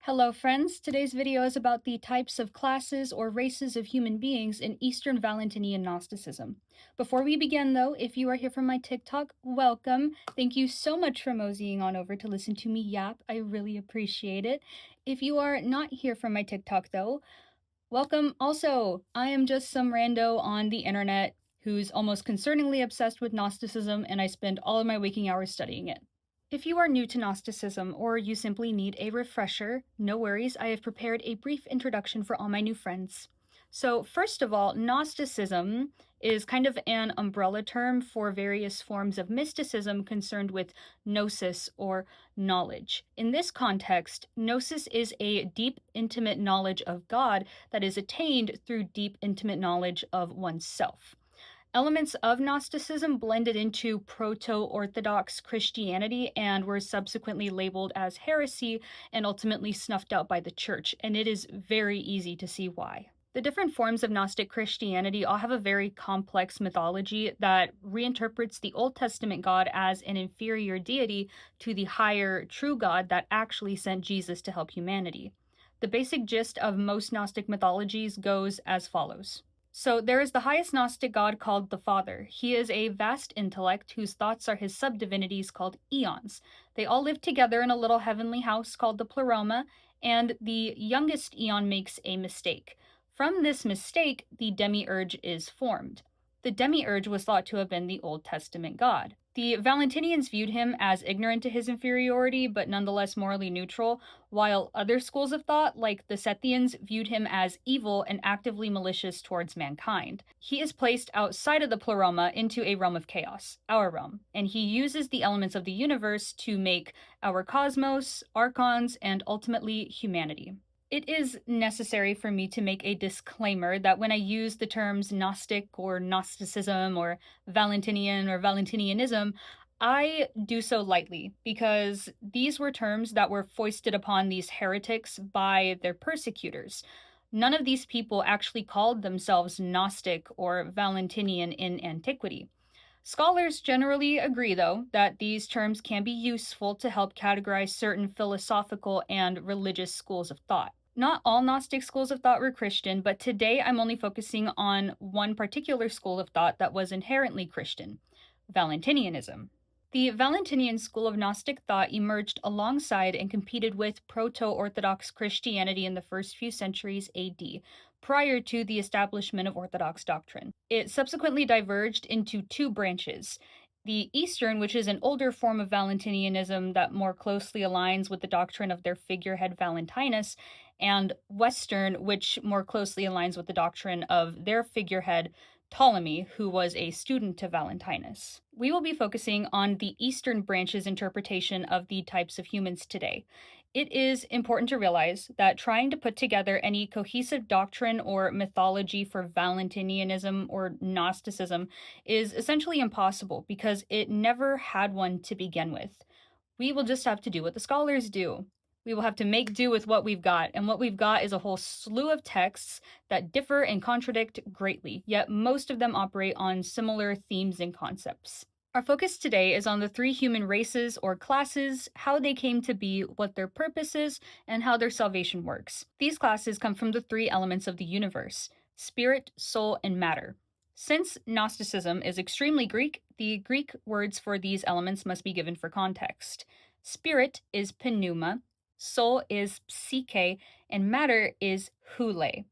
Hello friends, today's video is about the types of classes or races of human beings in Eastern Valentinian Gnosticism. Before we begin though, if you are here from my TikTok, welcome. Thank you so much for moseying on over to listen to me yap, I really appreciate it. If you are not here from my TikTok though, welcome also. I am just some rando on the internet who's almost concerningly obsessed with Gnosticism, and I spend all of my waking hours studying it. If you are new to Gnosticism or you simply need a refresher, no worries, I have prepared a brief introduction for all my new friends. So, first of all, Gnosticism is kind of an umbrella term for various forms of mysticism concerned with gnosis or knowledge. In this context, gnosis is a deep, intimate knowledge of God that is attained through deep, intimate knowledge of oneself. Elements of Gnosticism blended into proto-Orthodox Christianity and were subsequently labeled as heresy and ultimately snuffed out by the church, and it is very easy to see why. The different forms of Gnostic Christianity all have a very complex mythology that reinterprets the Old Testament God as an inferior deity to the higher, true God that actually sent Jesus to help humanity. The basic gist of most Gnostic mythologies goes as follows. So there is the highest Gnostic god called the Father. He is a vast intellect whose thoughts are his subdivinities called eons. They all live together in a little heavenly house called the Pleroma, and the youngest eon makes a mistake. From this mistake, the demiurge is formed. The demiurge was thought to have been the Old Testament god. The Valentinians viewed him as ignorant to his inferiority, but nonetheless morally neutral, while other schools of thought, like the Sethians, viewed him as evil and actively malicious towards mankind. He is placed outside of the Pleroma into a realm of chaos, our realm, and he uses the elements of the universe to make our cosmos, archons, and ultimately humanity. It is necessary for me to make a disclaimer that when I use the terms Gnostic or Gnosticism or Valentinian or Valentinianism, I do so lightly because these were terms that were foisted upon these heretics by their persecutors. None of these people actually called themselves Gnostic or Valentinian in antiquity. Scholars generally agree, though, that these terms can be useful to help categorize certain philosophical and religious schools of thought. Not all Gnostic schools of thought were Christian, but today I'm only focusing on one particular school of thought that was inherently Christian, Valentinianism. The Valentinian school of Gnostic thought emerged alongside and competed with Proto-Orthodox Christianity in the first few centuries AD, prior to the establishment of Orthodox doctrine. It subsequently diverged into two branches. The Eastern, which is an older form of Valentinianism that more closely aligns with the doctrine of their figurehead Valentinus, and Western, which more closely aligns with the doctrine of their figurehead Ptolemy, who was a student to Valentinus. We will be focusing on the Eastern branch's interpretation of the types of humans today. It is important to realize that trying to put together any cohesive doctrine or mythology for Valentinianism or Gnosticism is essentially impossible because it never had one to begin with. We will just have to do what the scholars do. We will have to make do with what we've got, and what we've got is a whole slew of texts that differ and contradict greatly, yet most of them operate on similar themes and concepts. Our focus today is on the three human races or classes, how they came to be, what their purpose is, and how their salvation works. These classes come from the three elements of the universe: spirit, soul, and matter. Since Gnosticism is extremely Greek, the Greek words for these elements must be given for context. Spirit is pneuma, soul is psyche, and matter is hule.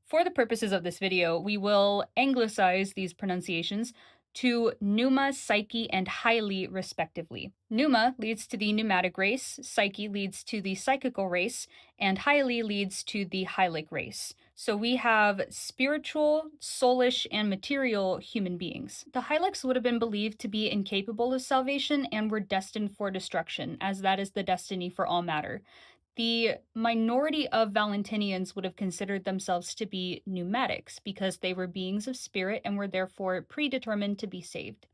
For the purposes of this video, we will anglicize these pronunciations to pneuma, psyche, and hyle, respectively. Pneuma leads to the pneumatic race, psyche leads to the psychical race, and hyle leads to the hylic race. So we have spiritual, soulish, and material human beings. The hylics would have been believed to be incapable of salvation and were destined for destruction, as that is the destiny for all matter. The minority of Valentinians would have considered themselves to be pneumatics because they were beings of spirit and were therefore predetermined to be saved.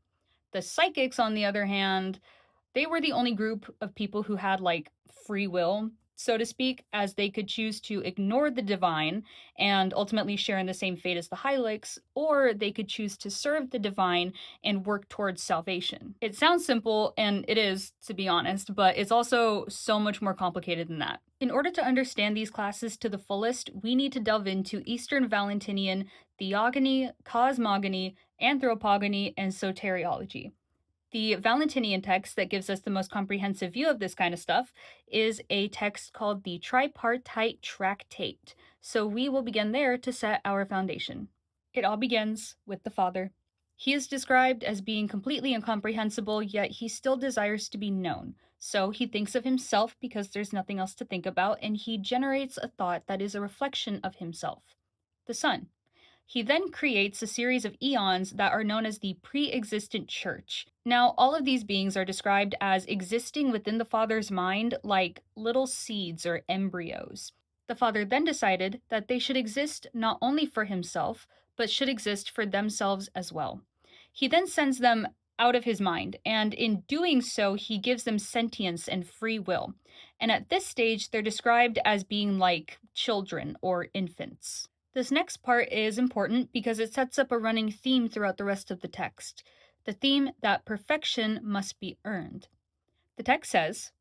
The psychics, on the other hand, they were the only group of people who had free will. so to speak, as they could choose to ignore the divine and ultimately share in the same fate as the Hylics, or they could choose to serve the divine and work towards salvation. It sounds simple, and it is, to be honest, but it's also so much more complicated than that. In order to understand these classes to the fullest, we need to delve into Eastern Valentinian theogony, cosmogony, anthropogony, and soteriology. The Valentinian text that gives us the most comprehensive view of this kind of stuff is a text called the Tripartite Tractate. So we will begin there to set our foundation. It all begins with the Father. He is described as being completely incomprehensible, yet he still desires to be known. So he thinks of himself because there's nothing else to think about, and he generates a thought that is a reflection of himself. The Son. He then creates a series of eons that are known as the pre-existent church. Now, all of these beings are described as existing within the Father's mind like little seeds or embryos. The Father then decided that they should exist not only for himself, but should exist for themselves as well. He then sends them out of his mind, and in doing so, he gives them sentience and free will. And at this stage, they're described as being like children or infants. This next part is important because it sets up a running theme throughout the rest of the text. The theme that perfection must be earned. The text says,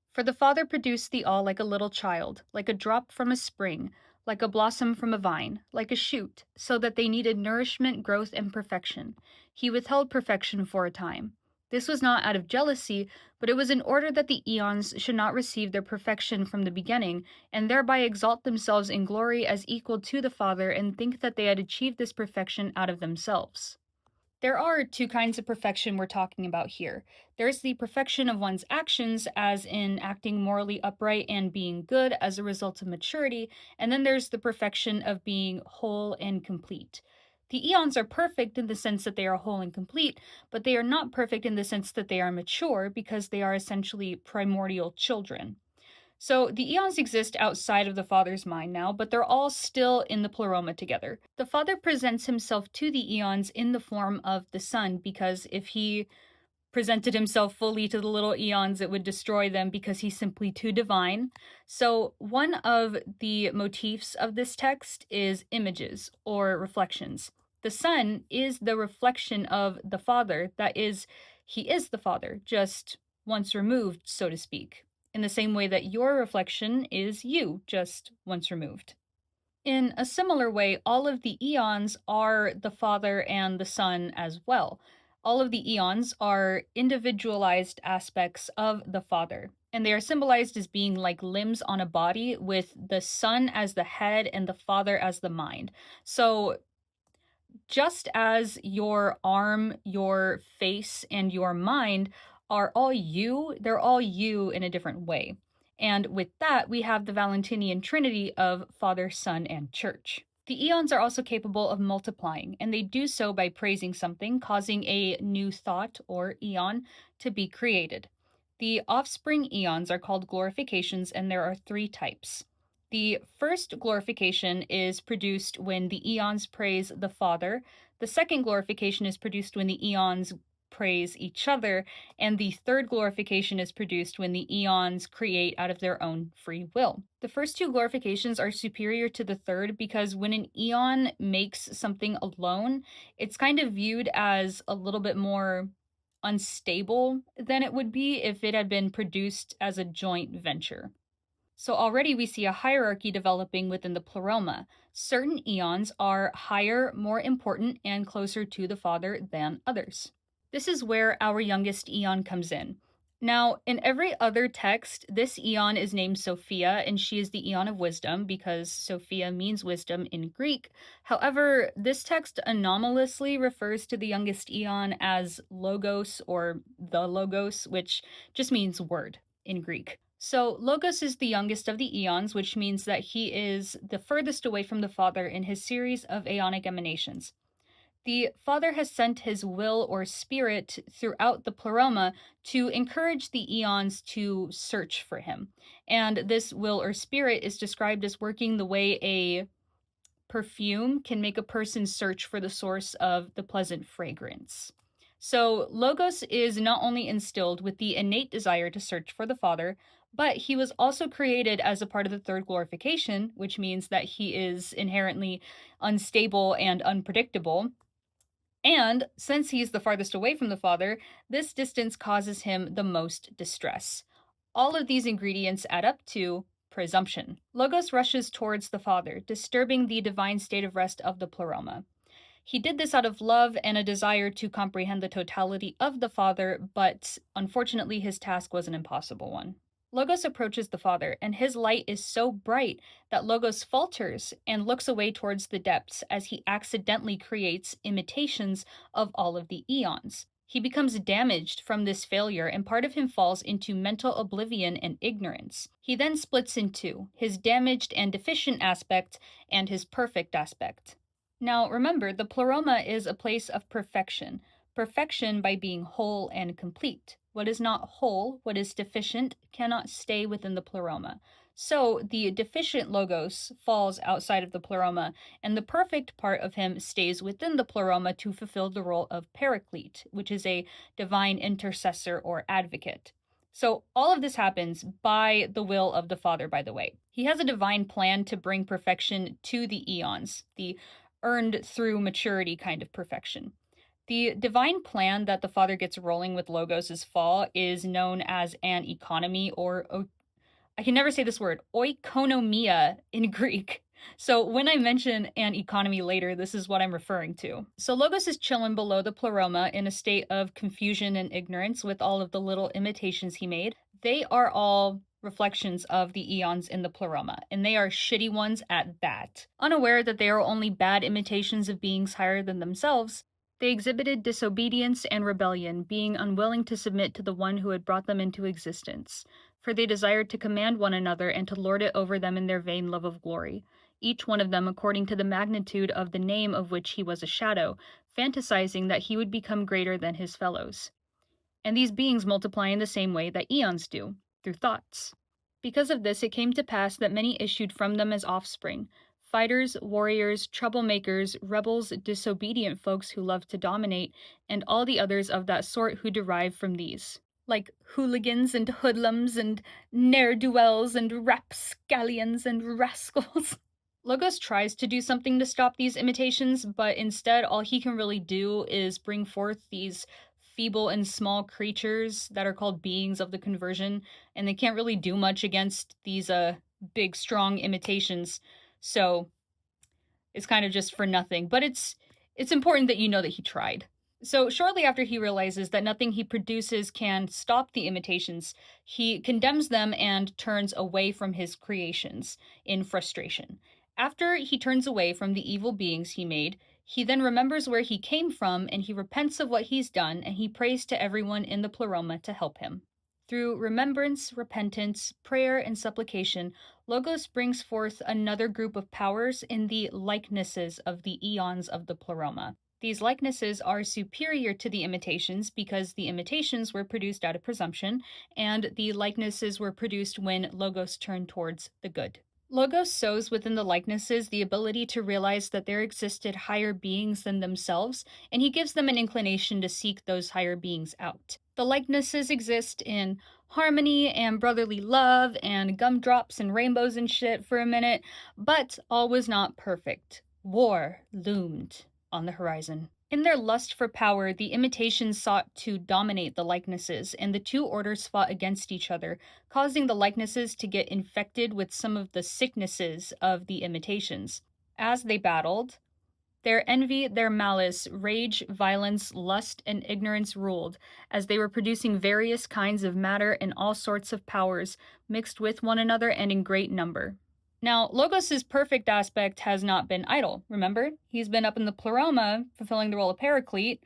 "For the Father produced thee all like a little child, like a drop from a spring, like a blossom from a vine, like a shoot, so that they needed nourishment, growth, and perfection. He withheld perfection for a time. This was not out of jealousy, but it was in order that the eons should not receive their perfection from the beginning, and thereby exalt themselves in glory as equal to the Father, and think that they had achieved this perfection out of themselves." There are two kinds of perfection we're talking about here. There's the perfection of one's actions, as in acting morally upright and being good as a result of maturity, and then there's the perfection of being whole and complete. The eons are perfect in the sense that they are whole and complete, but they are not perfect in the sense that they are mature because they are essentially primordial children. So the eons exist outside of the Father's mind now, but they're all still in the pleroma together. The Father presents himself to the eons in the form of the Son, because if he presented himself fully to the little eons, it would destroy them because he's simply too divine. So one of the motifs of this text is images or reflections. The Son is the reflection of the Father. That is, he is the Father, just once removed, so to speak, in the same way that your reflection is you, just once removed. In a similar way, all of the eons are the Father and the Son as well. All of the eons are individualized aspects of the Father, and they are symbolized as being like limbs on a body, with the Son as the head and the Father as the mind. So just as your arm, your face, and your mind are all you, they're all you in a different way. And with that, we have the Valentinian trinity of Father, Son, and Church. The eons are also capable of multiplying, and they do so by praising something, causing a new thought or eon to be created. The offspring eons are called glorifications, and there are three types. The first glorification is produced when the eons praise the Father. The second glorification is produced when the eons praise each other. And the third glorification is produced when the eons create out of their own free will. The first two glorifications are superior to the third because when an eon makes something alone, it's kind of viewed as a little bit more unstable than it would be if it had been produced as a joint venture. So already we see a hierarchy developing within the pleroma. Certain eons are higher, more important, and closer to the Father than others. This is where our youngest eon comes in. Now, in every other text, this eon is named Sophia, and she is the eon of wisdom because Sophia means wisdom in Greek. However, this text anomalously refers to the youngest eon as Logos or the Logos, which just means word in Greek. So Logos is the youngest of the eons, which means that he is the furthest away from the Father in his series of aeonic emanations. The Father has sent his will or spirit throughout the pleroma to encourage the eons to search for him. And this will or spirit is described as working the way a perfume can make a person search for the source of the pleasant fragrance. So Logos is not only instilled with the innate desire to search for the Father, But he was also created as a part of the third glorification, which means that he is inherently unstable and unpredictable. And since he's the farthest away from the Father, this distance causes him the most distress. All of these ingredients add up to presumption. Logos rushes towards the Father, disturbing the divine state of rest of the pleroma. He did this out of love and a desire to comprehend the totality of the Father, but unfortunately his task was an impossible one. Logos approaches the Father, and his light is so bright that Logos falters and looks away towards the depths as he accidentally creates imitations of all of the eons. He becomes damaged from this failure, and part of him falls into mental oblivion and ignorance. He then splits in two, his damaged and deficient aspect and his perfect aspect. Now, remember, the pleroma is a place of perfection. Perfection by being whole and complete. What is not whole, what is deficient, cannot stay within the pleroma. So, the deficient logos falls outside of the pleroma, and the perfect part of him stays within the pleroma to fulfill the role of paraclete, which is a divine intercessor or advocate. So, all of this happens by the will of the Father, by the way. He has a divine plan to bring perfection to the eons, the earned through maturity kind of perfection. The divine plan that the Father gets rolling with Logos' fall is known as an economy, or I can never say this word, oikonomia in Greek. So when I mention an economy later, this is what I'm referring to. So Logos is chilling below the pleroma in a state of confusion and ignorance with all of the little imitations he made. They are all reflections of the eons in the pleroma, and they are shitty ones at that. Unaware that they are only bad imitations of beings higher than themselves, they exhibited disobedience and rebellion, being unwilling to submit to the one who had brought them into existence. For they desired to command one another and to lord it over them in their vain love of glory, each one of them according to the magnitude of the name of which he was a shadow, fantasizing that he would become greater than his fellows. And these beings multiply in the same way that eons do, through thoughts. Because of this, it came to pass that many issued from them as offspring, fighters, warriors, troublemakers, rebels, disobedient folks who love to dominate, and all the others of that sort who derive from these, like hooligans and hoodlums and ne'er-do-wells and rapscallions and rascals. Logos tries to do something to stop these imitations, but instead all he can really do is bring forth these feeble and small creatures that are called beings of the conversion, and they can't really do much against these big strong imitations. So it's kind of just for nothing, but it's important that you know that he tried. So shortly after he realizes that nothing he produces can stop the imitations, he condemns them and turns away from his creations in frustration. After he turns away from the evil beings he made, he then remembers where he came from and he repents of what he's done, and he prays to everyone in the pleroma to help him. Through remembrance, repentance, prayer, and supplication, Logos brings forth another group of powers in the likenesses of the eons of the pleroma. These likenesses are superior to the imitations because the imitations were produced out of presumption, and the likenesses were produced when Logos turned towards the good. Logos sows within the likenesses the ability to realize that there existed higher beings than themselves, and he gives them an inclination to seek those higher beings out. The likenesses exist in harmony and brotherly love and gumdrops and rainbows and shit for a minute, but all was not perfect. War loomed on the horizon. In their lust for power, the imitations sought to dominate the likenesses, and the two orders fought against each other, causing the likenesses to get infected with some of the sicknesses of the imitations. As they battled, their envy, their malice, rage, violence, lust, and ignorance ruled, as they were producing various kinds of matter and all sorts of powers, mixed with one another and in great number. Now, Logos' perfect aspect has not been idle, remember? He's been up in the pleroma, fulfilling the role of paraclete,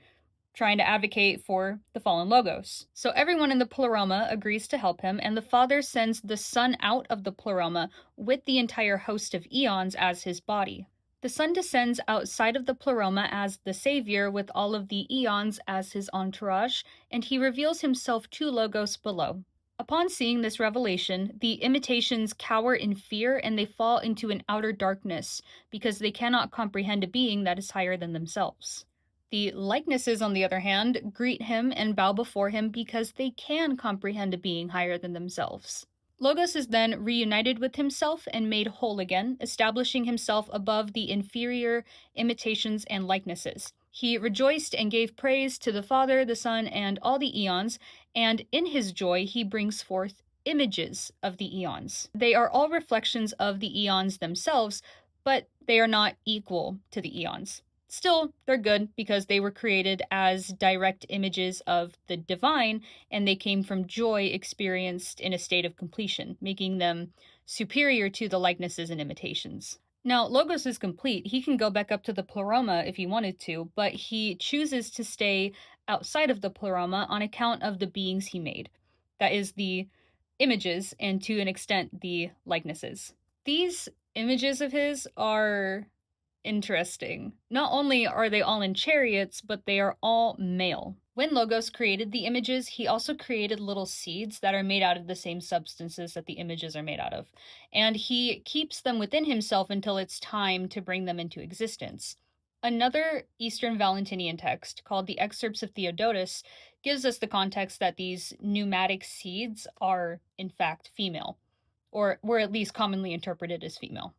trying to advocate for the fallen Logos. So everyone in the pleroma agrees to help him, and the Father sends the Son out of the pleroma with the entire host of eons as his body. The Son descends outside of the pleroma as the Savior with all of the eons as his entourage, and he reveals himself to Logos below. Upon seeing this revelation, the imitations cower in fear and they fall into an outer darkness because they cannot comprehend a being that is higher than themselves. The likenesses, on the other hand, greet him and bow before him because they can comprehend a being higher than themselves. Logos is then reunited with himself and made whole again, establishing himself above the inferior imitations and likenesses. He rejoiced and gave praise to the Father, the Son, and all the eons, and in his joy he brings forth images of the eons. They are all reflections of the eons themselves, but they are not equal to the eons. Still, they're good because they were created as direct images of the divine, and they came from joy experienced in a state of completion, making them superior to the likenesses and imitations. Now, Logos is complete. He can go back up to the pleroma if he wanted to, but he chooses to stay outside of the pleroma on account of the beings he made. That is, the images, and to an extent, the likenesses. These images of his are interesting. Not only are they all in chariots, but they are all male. When Logos created the images, he also created little seeds that are made out of the same substances that the images are made out of. And he keeps them within himself until it's time to bring them into existence. Another Eastern Valentinian text, called the Excerpts of Theodotus, gives us the context that these pneumatic seeds are, in fact, female, or were at least commonly interpreted as female.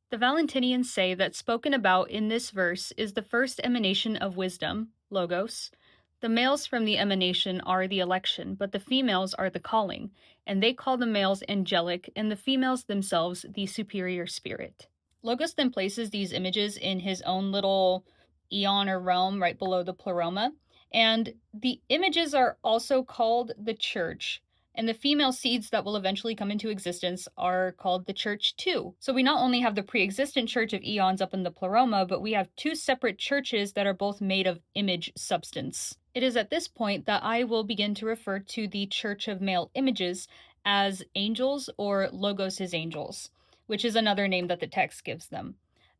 The Valentinians say that spoken about in this verse is the first emanation of wisdom, Logos. The males from the emanation are the election, but the females are the calling, and they call the males angelic and the females themselves the superior spirit. Logos then places these images in his own little eon or realm right below the pleroma, and the images are also called the church, and the female seeds that will eventually come into existence are called the church too. So we not only have the pre-existent church of eons up in the pleroma, but we have two separate churches that are both made of image substance. It is at this point that I will begin to refer to the church of male images as angels or Logos' angels, which is another name that the text gives them.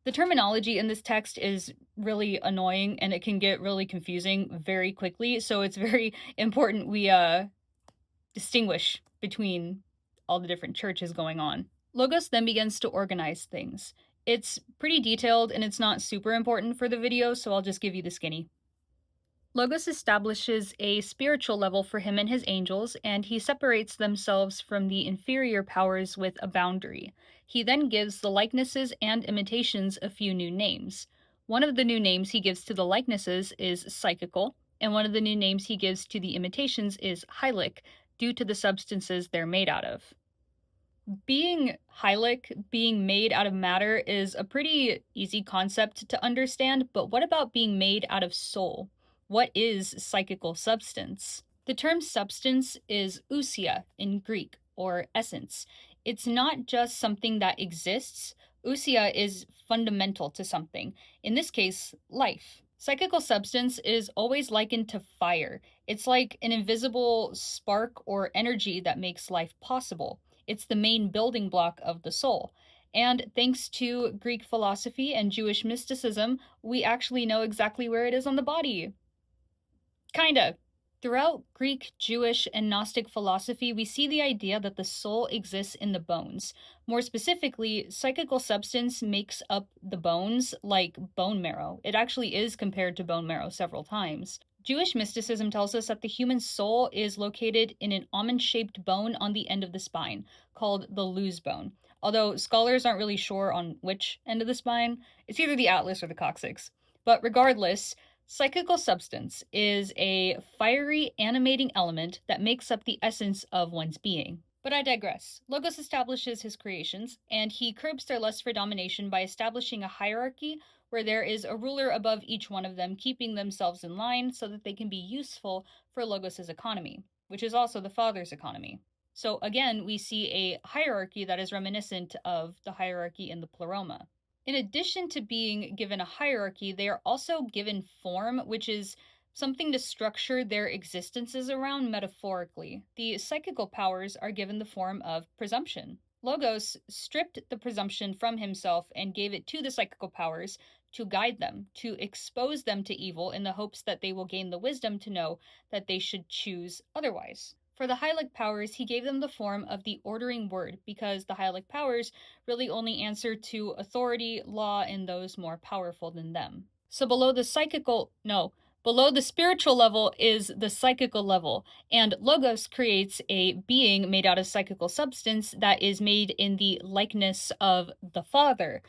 The terminology in this text is really annoying and it can get really confusing very quickly, so it's very important we distinguish between all the different churches going on. Logos then begins to organize things. It's pretty detailed and it's not super important for the video, so I'll just give you the skinny. Logos establishes a spiritual level for him and his angels, and he separates themselves from the inferior powers with a boundary. He then gives the likenesses and imitations a few new names. One of the new names he gives to the likenesses is psychical, and one of the new names he gives to the imitations is hylic, due to the substances they're made out of. Being hylic, being made out of matter, is a pretty easy concept to understand, but what about being made out of soul? What is psychical substance? The term substance is ousia in Greek, or essence. It's not just something that exists. Ousia is fundamental to something, in this case, life. Psychical substance is always likened to fire. It's like an invisible spark or energy that makes life possible. It's the main building block of the soul. And thanks to Greek philosophy and Jewish mysticism, we actually know exactly where it is on the body. Kinda. Throughout Greek, Jewish, and Gnostic philosophy, we see the idea that the soul exists in the bones. More specifically, psychical substance makes up the bones like bone marrow. It actually is compared to bone marrow several times. Jewish mysticism tells us that the human soul is located in an almond-shaped bone on the end of the spine, called the luz bone. Although scholars aren't really sure on which end of the spine, it's either the atlas or the coccyx. But regardless, psychical substance is a fiery, animating element that makes up the essence of one's being. But I digress. Logos establishes his creations, and he curbs their lust for domination by establishing a hierarchy where there is a ruler above each one of them, keeping themselves in line so that they can be useful for Logos' economy, which is also the Father's economy. So again, we see a hierarchy that is reminiscent of the hierarchy in the pleroma. In addition to being given a hierarchy, they are also given form, which is something to structure their existences around metaphorically. The psychical powers are given the form of presumption. Logos stripped the presumption from himself and gave it to the psychical powers to guide them, to expose them to evil in the hopes that they will gain the wisdom to know that they should choose otherwise. For the Hylic powers, he gave them the form of the ordering word, because the Hylic powers really only answer to authority, law, and those more powerful than them. So below the Below the spiritual level is the psychical level, and Logos creates a being made out of psychical substance that is made in the likeness of the Father.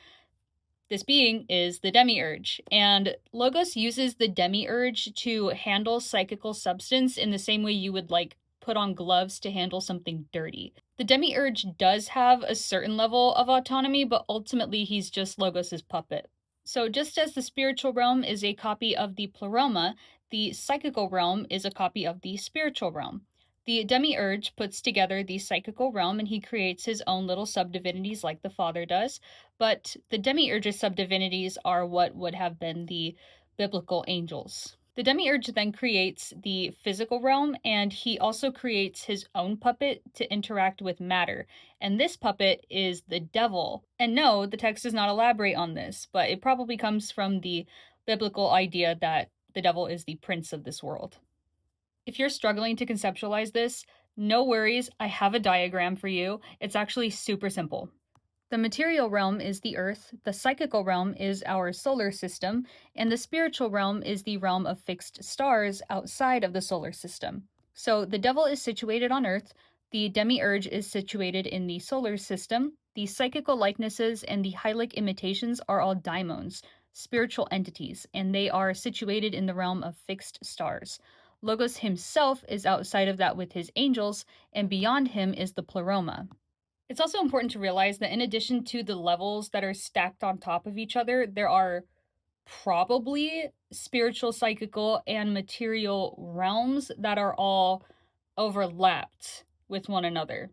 This being is the demiurge, and Logos uses the demiurge to handle psychical substance in the same way you would like put on gloves to handle something dirty. The demiurge does have a certain level of autonomy, but ultimately he's just Logos's puppet. So just as the spiritual realm is a copy of the pleroma, the psychical realm is a copy of the spiritual realm. The demiurge puts together the psychical realm and he creates his own little subdivinities like the Father does, but the demiurge's subdivinities are what would have been the biblical angels. The demiurge then creates the physical realm, and he also creates his own puppet to interact with matter. And this puppet is the devil. And no, the text does not elaborate on this, but it probably comes from the biblical idea that the devil is the prince of this world. If you're struggling to conceptualize this, no worries, I have a diagram for you. It's actually super simple. The material realm is the Earth, the psychical realm is our solar system, and the spiritual realm is the realm of fixed stars outside of the solar system. So the devil is situated on Earth, the demiurge is situated in the solar system, the psychical likenesses and the hylic imitations are all daimons, spiritual entities, and they are situated in the realm of fixed stars. Logos himself is outside of that with his angels, and beyond him is the pleroma. It's also important to realize that in addition to the levels that are stacked on top of each other, there are probably spiritual, psychical, and material realms that are all overlapped with one another.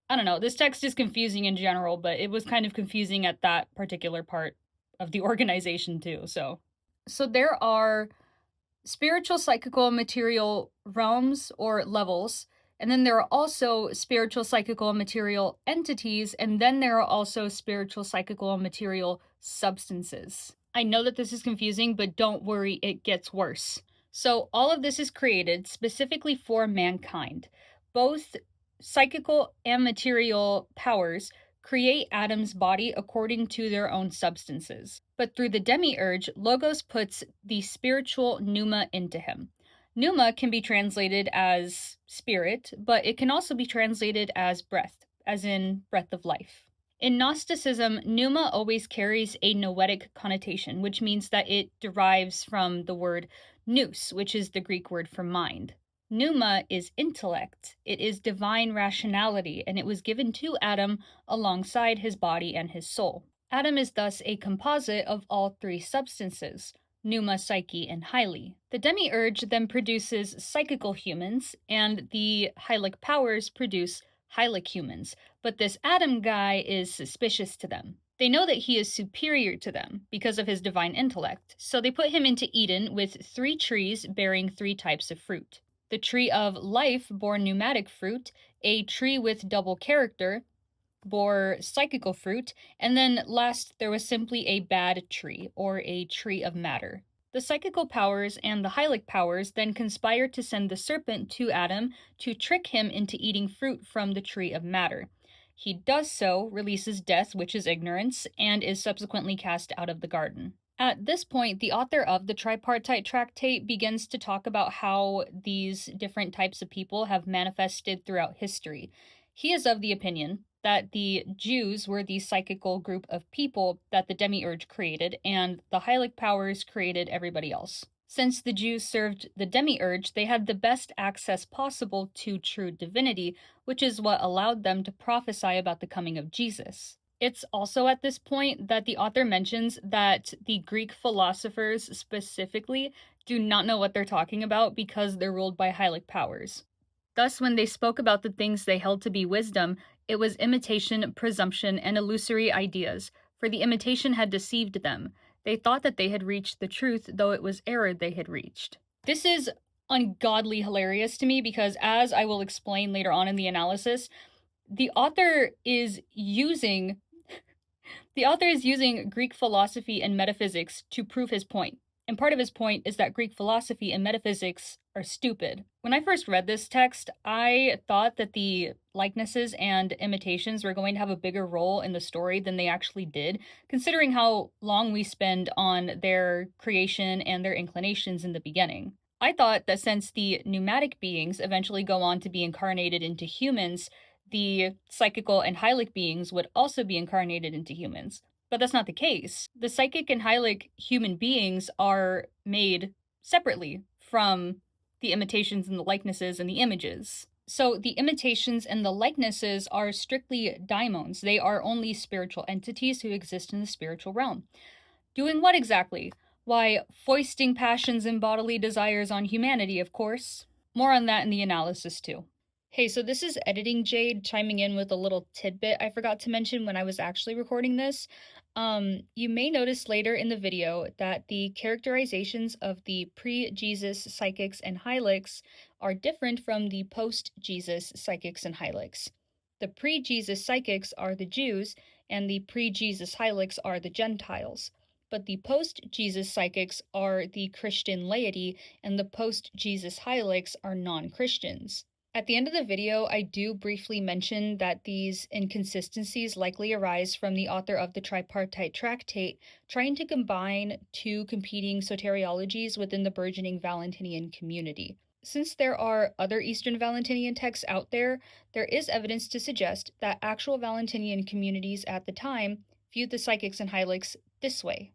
I don't know, this text is confusing in general, but it was kind of confusing at that particular part of the organization too. So there are spiritual, psychical, and material realms or levels. And then there are also spiritual, psychical, and material entities. And then there are also spiritual, psychical, and material substances. I know that this is confusing, but don't worry, it gets worse. So all of this is created specifically for mankind. Both psychical and material powers create Adam's body according to their own substances. But through the demiurge, Logos puts the spiritual pneuma into him. Pneuma can be translated as spirit, but it can also be translated as breath, as in breath of life. In Gnosticism, pneuma always carries a noetic connotation, which means that it derives from the word nous, which is the Greek word for mind. Pneuma is intellect, it is divine rationality, and it was given to Adam alongside his body and his soul. Adam is thus a composite of all three substances, pneuma, psyche, and hyli. The demiurge then produces psychical humans, and the hylic powers produce hylic humans, but this Adam guy is suspicious to them. They know that he is superior to them because of his divine intellect, so they put him into Eden with 3 trees bearing 3 types of fruit. The tree of life bore pneumatic fruit, a tree with double character bore psychical fruit, and then last there was simply a bad tree, or a tree of matter. The psychical powers and the hylic powers then conspire to send the serpent to Adam to trick him into eating fruit from the tree of matter. He does so, releases death, which is ignorance, and is subsequently cast out of the garden. At this point, the author of the Tripartite Tractate begins to talk about how these different types of people have manifested throughout history. He is of the opinion that the Jews were the psychical group of people that the demiurge created, and the hylic powers created everybody else. Since the Jews served the demiurge, they had the best access possible to true divinity, which is what allowed them to prophesy about the coming of Jesus. It's also at this point that the author mentions that the Greek philosophers specifically do not know what they're talking about because they're ruled by hylic powers. Thus, when they spoke about the things they held to be wisdom, it was imitation, presumption, and illusory ideas, for the imitation had deceived them. They thought that they had reached the truth, though it was error they had reached. This is ungodly hilarious to me because, as I will explain later on in the analysis, the author is using Greek philosophy and metaphysics to prove his point. And part of his point is that Greek philosophy and metaphysics are stupid. When I first read this text, I thought that the likenesses and imitations were going to have a bigger role in the story than they actually did, considering how long we spend on their creation and their inclinations in the beginning. I thought that since the pneumatic beings eventually go on to be incarnated into humans, the psychical and hylic beings would also be incarnated into humans. But that's not the case. The psychic and hylic human beings are made separately from the imitations and the likenesses and the images. So the imitations and the likenesses are strictly daimons. They are only spiritual entities who exist in the spiritual realm. Doing what exactly? Why, foisting passions and bodily desires on humanity, of course. More on that in the analysis, too. Hey, so this is Editing Jade chiming in with a little tidbit I forgot to mention when I was actually recording this. You may notice later in the video that the characterizations of the pre-Jesus psychics and hylics are different from the post-Jesus psychics and hylics. The pre-Jesus psychics are the Jews, and the pre-Jesus hylics are the Gentiles. But the post-Jesus psychics are the Christian laity, and the post-Jesus hylics are non-Christians. At the end of the video, I do briefly mention that these inconsistencies likely arise from the author of the tripartite tractate trying to combine two competing soteriologies within the burgeoning Valentinian community. Since there are other Eastern Valentinian texts out there, there is evidence to suggest that actual Valentinian communities at the time viewed the psychics and hylics this way.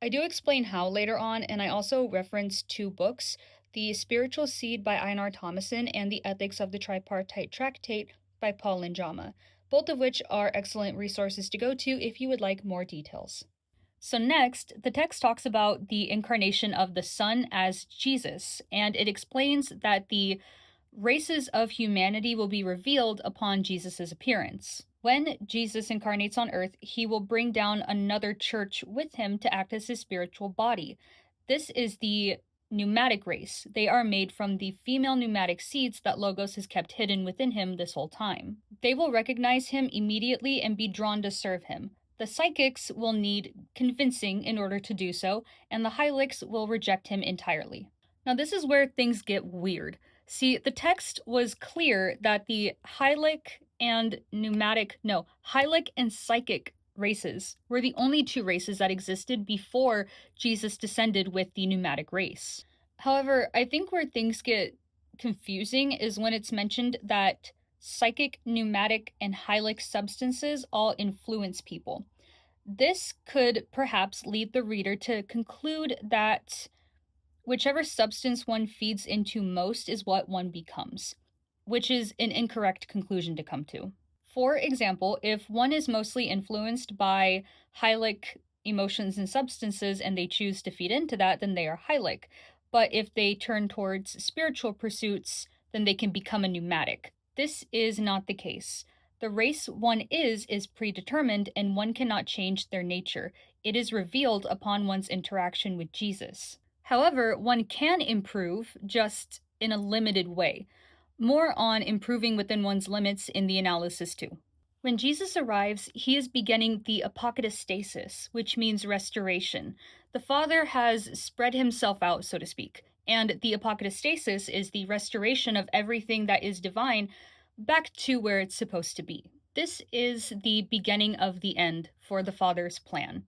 I do explain how later on, and I also reference two books, The Spiritual Seed by Einar Thomason and The Ethics of the Tripartite Tractate by Paul Njama, both of which are excellent resources to go to if you would like more details. So next, the text talks about the incarnation of the Son as Jesus, and it explains that the races of humanity will be revealed upon Jesus' appearance. When Jesus incarnates on earth, he will bring down another church with him to act as his spiritual body. This is the pneumatic race. They are made from the female pneumatic seeds that Logos has kept hidden within him this whole time. They will recognize him immediately and be drawn to serve him. The psychics will need convincing in order to do so, and the hylics will reject him entirely. Now, this is where things get weird. See, the text was clear that the hylic and psychic races were the only two races that existed before Jesus descended with the pneumatic race. However, I think where things get confusing is when it's mentioned that psychic, pneumatic, and hylic substances all influence people. This could perhaps lead the reader to conclude that whichever substance one feeds into most is what one becomes, which is an incorrect conclusion to come to. For example, if one is mostly influenced by hylic emotions and substances and they choose to feed into that, then they are hylic. But if they turn towards spiritual pursuits, then they can become a pneumatic. This is not the case. The race one is predetermined and one cannot change their nature. It is revealed upon one's interaction with Jesus. However, one can improve, just in a limited way. More on improving within one's limits in the analysis too. When Jesus arrives, he is beginning the apokatastasis, which means restoration. The Father has spread himself out, so to speak, and the apokatastasis is the restoration of everything that is divine back to where it's supposed to be. This is the beginning of the end for the Father's plan.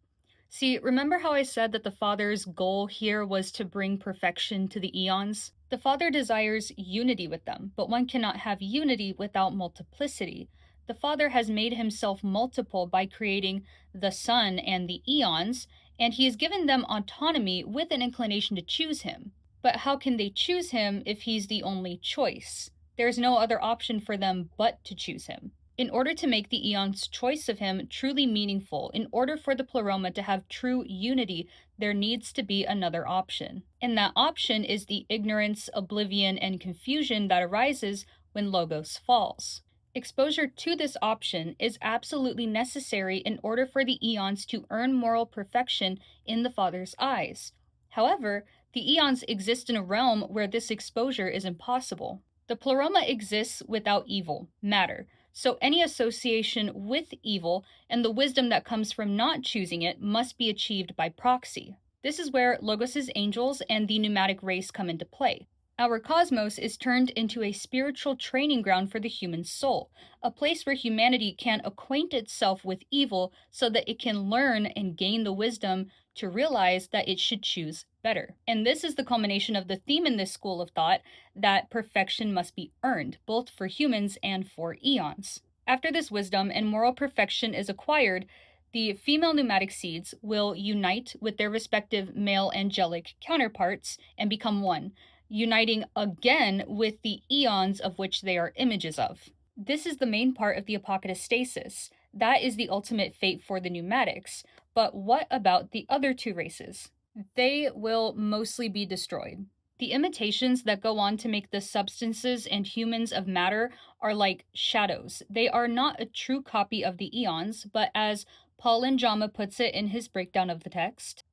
See, remember how I said that the Father's goal here was to bring perfection to the eons? The Father desires unity with them, but one cannot have unity without multiplicity. The Father has made himself multiple by creating the Son and the eons, and he has given them autonomy with an inclination to choose him. But how can they choose him if he's the only choice? There's no other option for them but to choose him. In order to make the eon's choice of him truly meaningful, in order for the pleroma to have true unity, there needs to be another option. And that option is the ignorance, oblivion, and confusion that arises when Logos falls. Exposure to this option is absolutely necessary in order for the eons to earn moral perfection in the Father's eyes. However, the eons exist in a realm where this exposure is impossible. The pleroma exists without evil, matter. So any association with evil and the wisdom that comes from not choosing it must be achieved by proxy. This is where Logos's angels and the pneumatic race come into play. Our cosmos is turned into a spiritual training ground for the human soul, a place where humanity can acquaint itself with evil so that it can learn and gain the wisdom to realize that it should choose better. And this is the culmination of the theme in this school of thought that perfection must be earned, both for humans and for eons. After this wisdom and moral perfection is acquired, the female pneumatic seeds will unite with their respective male angelic counterparts and become one, uniting again with the eons of which they are images of. This is the main part of the apokatastasis. That is the ultimate fate for the pneumatics. But what about the other two races? They will mostly be destroyed. The imitations that go on to make the substances and humans of matter are like shadows. They are not a true copy of the eons, but as Paul Njama puts it in his breakdown of the text,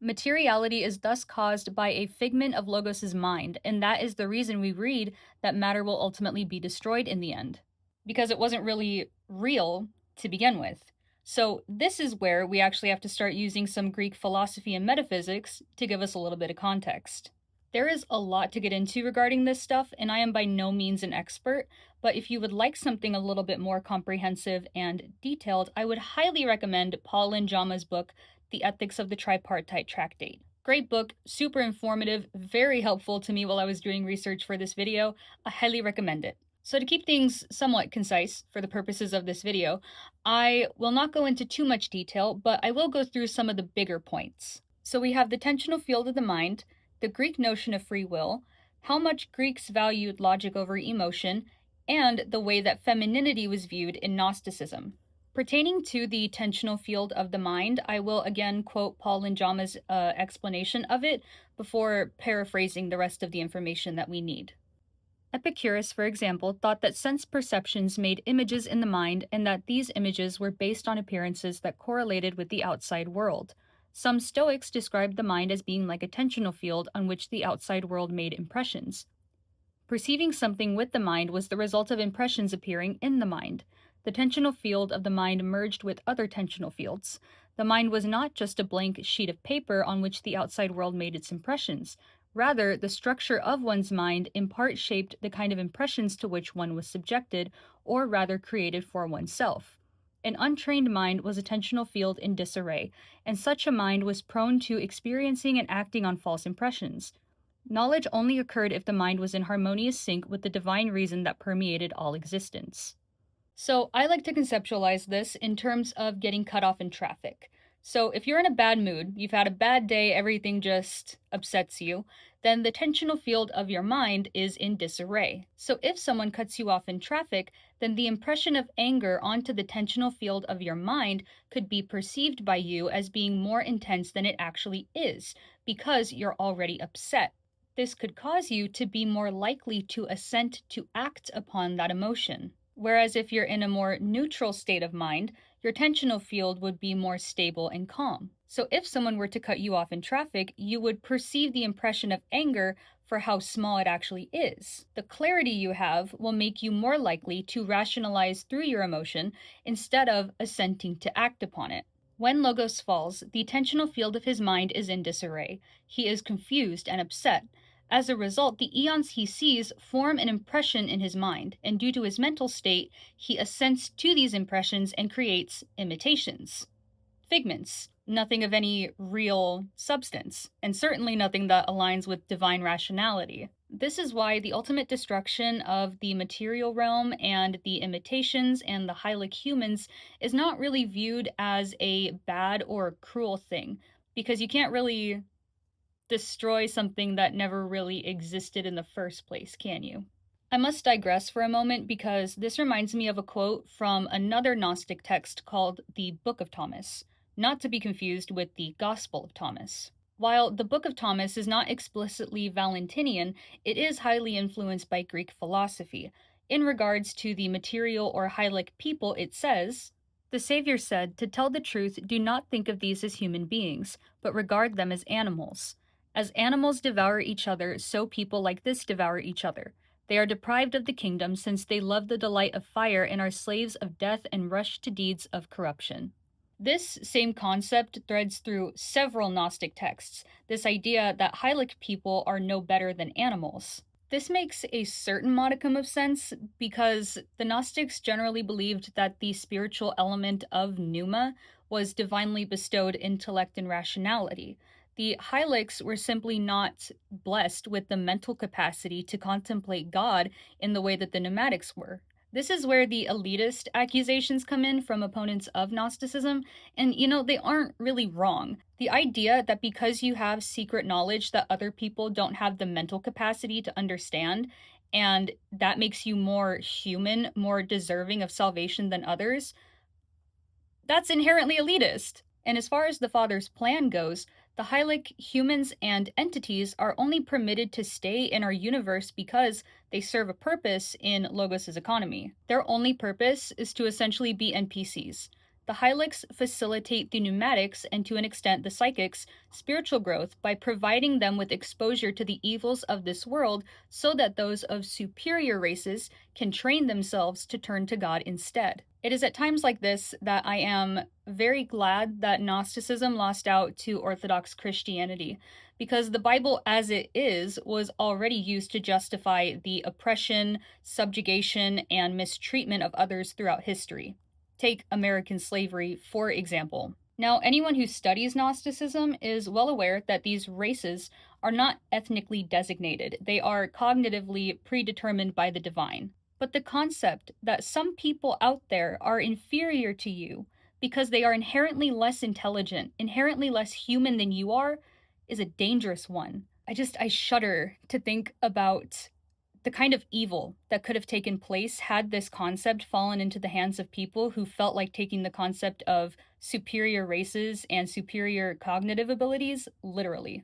materiality is thus caused by a figment of Logos's mind, and that is the reason we read that matter will ultimately be destroyed in the end, because it wasn't really real to begin with. So this is where we actually have to start using some Greek philosophy and metaphysics to give us a little bit of context. There is a lot to get into regarding this stuff, and I am by no means an expert, but if you would like something a little bit more comprehensive and detailed, I would highly recommend Paul Njama's book, The Ethics of the Tripartite Tractate. Great book, super informative, very helpful to me while I was doing research for this video. I highly recommend it. So to keep things somewhat concise for the purposes of this video, I will not go into too much detail, but I will go through some of the bigger points. So we have the tensional field of the mind, the Greek notion of free will, how much Greeks valued logic over emotion, and the way that femininity was viewed in Gnosticism. Pertaining to the tensional field of the mind, I will again quote Paul Njama's explanation of it before paraphrasing the rest of the information that we need. Epicurus, for example, thought that sense perceptions made images in the mind and that these images were based on appearances that correlated with the outside world. Some Stoics described the mind as being like a tensional field on which the outside world made impressions. Perceiving something with the mind was the result of impressions appearing in the mind. The tensional field of the mind merged with other tensional fields. The mind was not just a blank sheet of paper on which the outside world made its impressions. Rather, the structure of one's mind in part shaped the kind of impressions to which one was subjected, or rather created for oneself. An untrained mind was a tensional field in disarray, and such a mind was prone to experiencing and acting on false impressions. Knowledge only occurred if the mind was in harmonious sync with the divine reason that permeated all existence. So I like to conceptualize this in terms of getting cut off in traffic. So if you're in a bad mood, you've had a bad day, everything just upsets you, then the tensional field of your mind is in disarray. So if someone cuts you off in traffic, then the impression of anger onto the tensional field of your mind could be perceived by you as being more intense than it actually is, because you're already upset. This could cause you to be more likely to assent to act upon that emotion. Whereas if you're in a more neutral state of mind, your tensional field would be more stable and calm. So if someone were to cut you off in traffic, you would perceive the impression of anger for how small it actually is. The clarity you have will make you more likely to rationalize through your emotion instead of assenting to act upon it. When Logos falls, the tensional field of his mind is in disarray. He is confused and upset. As a result, the eons he sees form an impression in his mind, and due to his mental state, he assents to these impressions and creates imitations. Figments, nothing of any real substance, and certainly nothing that aligns with divine rationality. This is why the ultimate destruction of the material realm and the imitations and the Hylic humans is not really viewed as a bad or cruel thing, because you can't really destroy something that never really existed in the first place, can you? I must digress for a moment because this reminds me of a quote from another Gnostic text called the Book of Thomas, not to be confused with the Gospel of Thomas. While the Book of Thomas is not explicitly Valentinian, it is highly influenced by Greek philosophy. In regards to the material or Hylic people, it says, "The Savior said, to tell the truth, do not think of these as human beings, but regard them as animals. As animals devour each other, so people like this devour each other. They are deprived of the kingdom since they love the delight of fire and are slaves of death and rush to deeds of corruption." This same concept threads through several Gnostic texts, this idea that Hylic people are no better than animals. This makes a certain modicum of sense because the Gnostics generally believed that the spiritual element of pneuma was divinely bestowed intellect and rationality. The Hylics were simply not blessed with the mental capacity to contemplate God in the way that the pneumatics were. This is where the elitist accusations come in from opponents of Gnosticism, and they aren't really wrong. The idea that because you have secret knowledge that other people don't have the mental capacity to understand, and that makes you more human, more deserving of salvation than others, that's inherently elitist. And as far as the Father's plan goes, the Hylic humans and entities are only permitted to stay in our universe because they serve a purpose in Logos' economy. Their only purpose is to essentially be NPCs. The Hylics facilitate the pneumatics and to an extent the psychics' spiritual growth by providing them with exposure to the evils of this world so that those of superior races can train themselves to turn to God instead. It is at times like this that I am very glad that Gnosticism lost out to Orthodox Christianity, because the Bible as it is was already used to justify the oppression, subjugation, and mistreatment of others throughout history. Take American slavery, for example. Now, anyone who studies Gnosticism is well aware that these races are not ethnically designated, they are cognitively predetermined by the divine. But the concept that some people out there are inferior to you because they are inherently less intelligent, inherently less human than you are, is a dangerous one. I shudder to think about the kind of evil that could have taken place had this concept fallen into the hands of people who felt like taking the concept of superior races and superior cognitive abilities literally.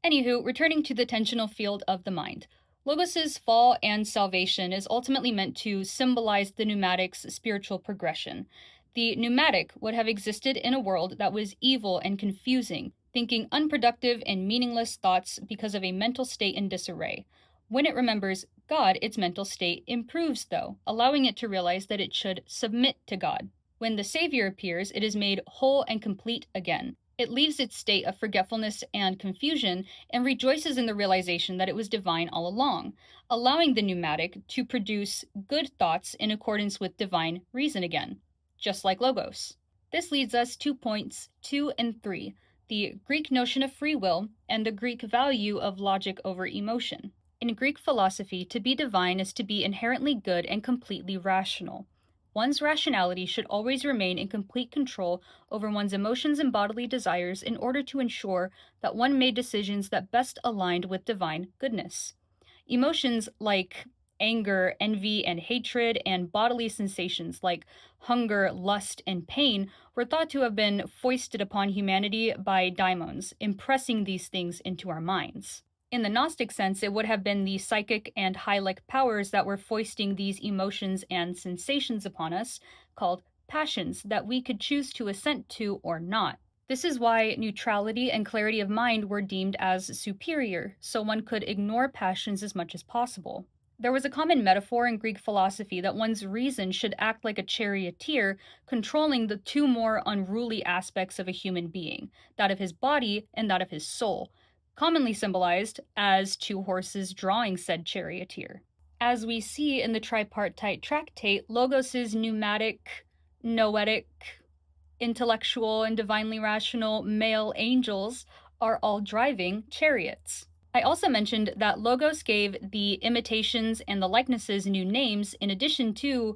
Anywho, returning to the tensional field of the mind. Logos's fall and salvation is ultimately meant to symbolize the pneumatic's spiritual progression. The pneumatic would have existed in a world that was evil and confusing, thinking unproductive and meaningless thoughts because of a mental state in disarray. When it remembers God, its mental state improves, though, allowing it to realize that it should submit to God. When the Savior appears, it is made whole and complete again. It leaves its state of forgetfulness and confusion and rejoices in the realization that it was divine all along, allowing the pneumatic to produce good thoughts in accordance with divine reason again, just like Logos. This leads us to points 2 and 3, the Greek notion of free will and the Greek value of logic over emotion. In Greek philosophy, to be divine is to be inherently good and completely rational. One's rationality should always remain in complete control over one's emotions and bodily desires in order to ensure that one made decisions that best aligned with divine goodness. Emotions like anger, envy, and hatred, and bodily sensations like hunger, lust, and pain were thought to have been foisted upon humanity by daimons, impressing these things into our minds. In the Gnostic sense, it would have been the psychic and hylic powers that were foisting these emotions and sensations upon us, called passions, that we could choose to assent to or not. This is why neutrality and clarity of mind were deemed as superior, so one could ignore passions as much as possible. There was a common metaphor in Greek philosophy that one's reason should act like a charioteer, controlling the two more unruly aspects of a human being, that of his body and that of his soul, commonly symbolized as two horses drawing said charioteer. As we see in the tripartite tractate, Logos's pneumatic, noetic, intellectual, and divinely rational male angels are all driving chariots. I also mentioned that Logos gave the imitations and the likenesses new names in addition to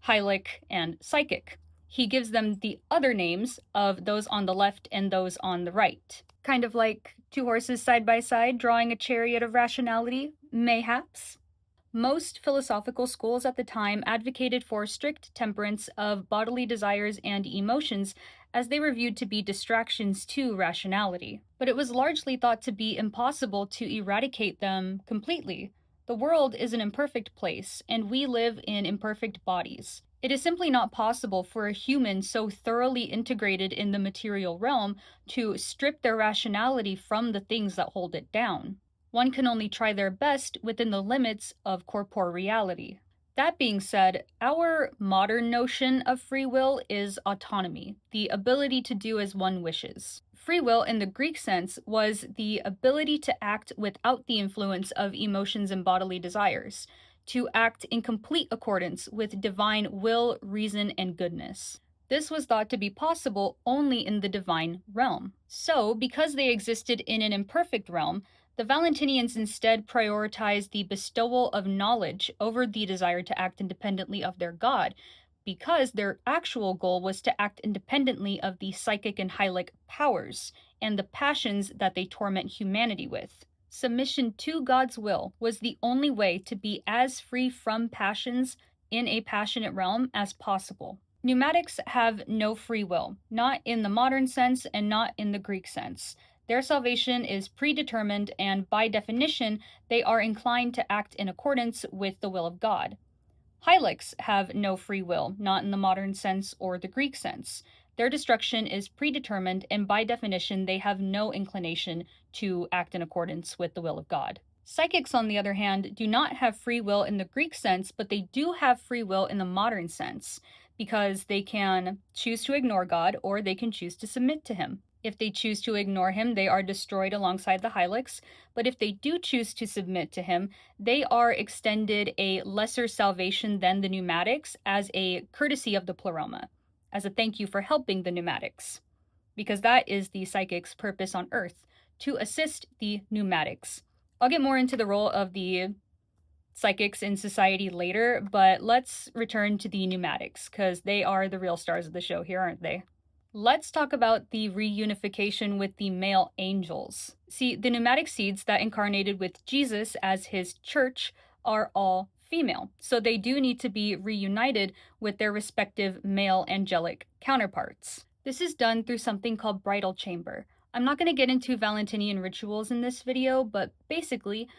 hylic and psychic. He gives them the other names of those on the left and those on the right. Kind of like two horses side by side drawing a chariot of rationality, mayhaps. Most philosophical schools at the time advocated for strict temperance of bodily desires and emotions as they were viewed to be distractions to rationality. But it was largely thought to be impossible to eradicate them completely. The world is an imperfect place, and we live in imperfect bodies. It is simply not possible for a human so thoroughly integrated in the material realm to strip their rationality from the things that hold it down. One can only try their best within the limits of corporeality. That being said, our modern notion of free will is autonomy, the ability to do as one wishes. Free will, in the Greek sense, was the ability to act without the influence of emotions and bodily desires, to act in complete accordance with divine will, reason, and goodness. This was thought to be possible only in the divine realm. So, because they existed in an imperfect realm, the Valentinians instead prioritized the bestowal of knowledge over the desire to act independently of their god, because their actual goal was to act independently of the psychic and hylic powers and the passions that they torment humanity with. Submission to God's will was the only way to be as free from passions in a passionate realm as possible. Pneumatics have no free will, not in the modern sense and not in the Greek sense. Their salvation is predetermined, and by definition, they are inclined to act in accordance with the will of God. Hylics have no free will, not in the modern sense or the Greek sense. Their destruction is predetermined, and by definition, they have no inclination to act in accordance with the will of God. Psychics, on the other hand, do not have free will in the Greek sense, but they do have free will in the modern sense, because they can choose to ignore God or they can choose to submit to Him. If they choose to ignore Him, they are destroyed alongside the Hylics, but if they do choose to submit to Him, they are extended a lesser salvation than the pneumatics as a courtesy of the pleroma, as a thank you for helping the pneumatics, because that is the psychic's purpose on Earth, to assist the pneumatics. I'll get more into the role of the psychics in society later, but let's return to the pneumatics, because they are the real stars of the show here, aren't they? Let's talk about the reunification with the male angels. See, the pneumatic seeds that incarnated with Jesus as his church are all female, so they do need to be reunited with their respective male angelic counterparts. This is done through something called bridal chamber. I'm not going to get into Valentinian rituals in this video, but basically,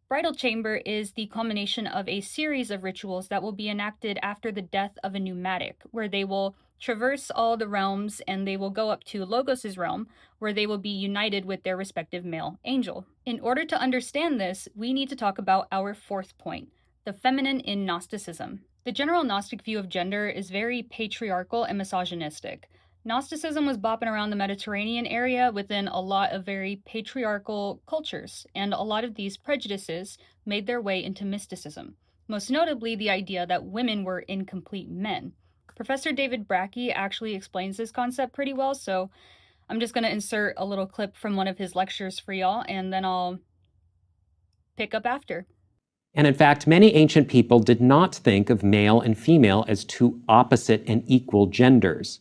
bridal chamber is the culmination of a series of rituals that will be enacted after the death of a pneumatic, where they will traverse all the realms and they will go up to Logos's realm, where they will be united with their respective male angel. In order to understand this, we need to talk about our fourth point, the feminine in Gnosticism. The general Gnostic view of gender is very patriarchal and misogynistic. Gnosticism was bopping around the Mediterranean area within a lot of very patriarchal cultures, and a lot of these prejudices made their way into mysticism, most notably the idea that women were incomplete men. Professor David Brackey actually explains this concept pretty well, so I'm just going to insert a little clip from one of his lectures for y'all, and then I'll pick up after. And in fact, many ancient people did not think of male and female as two opposite and equal genders,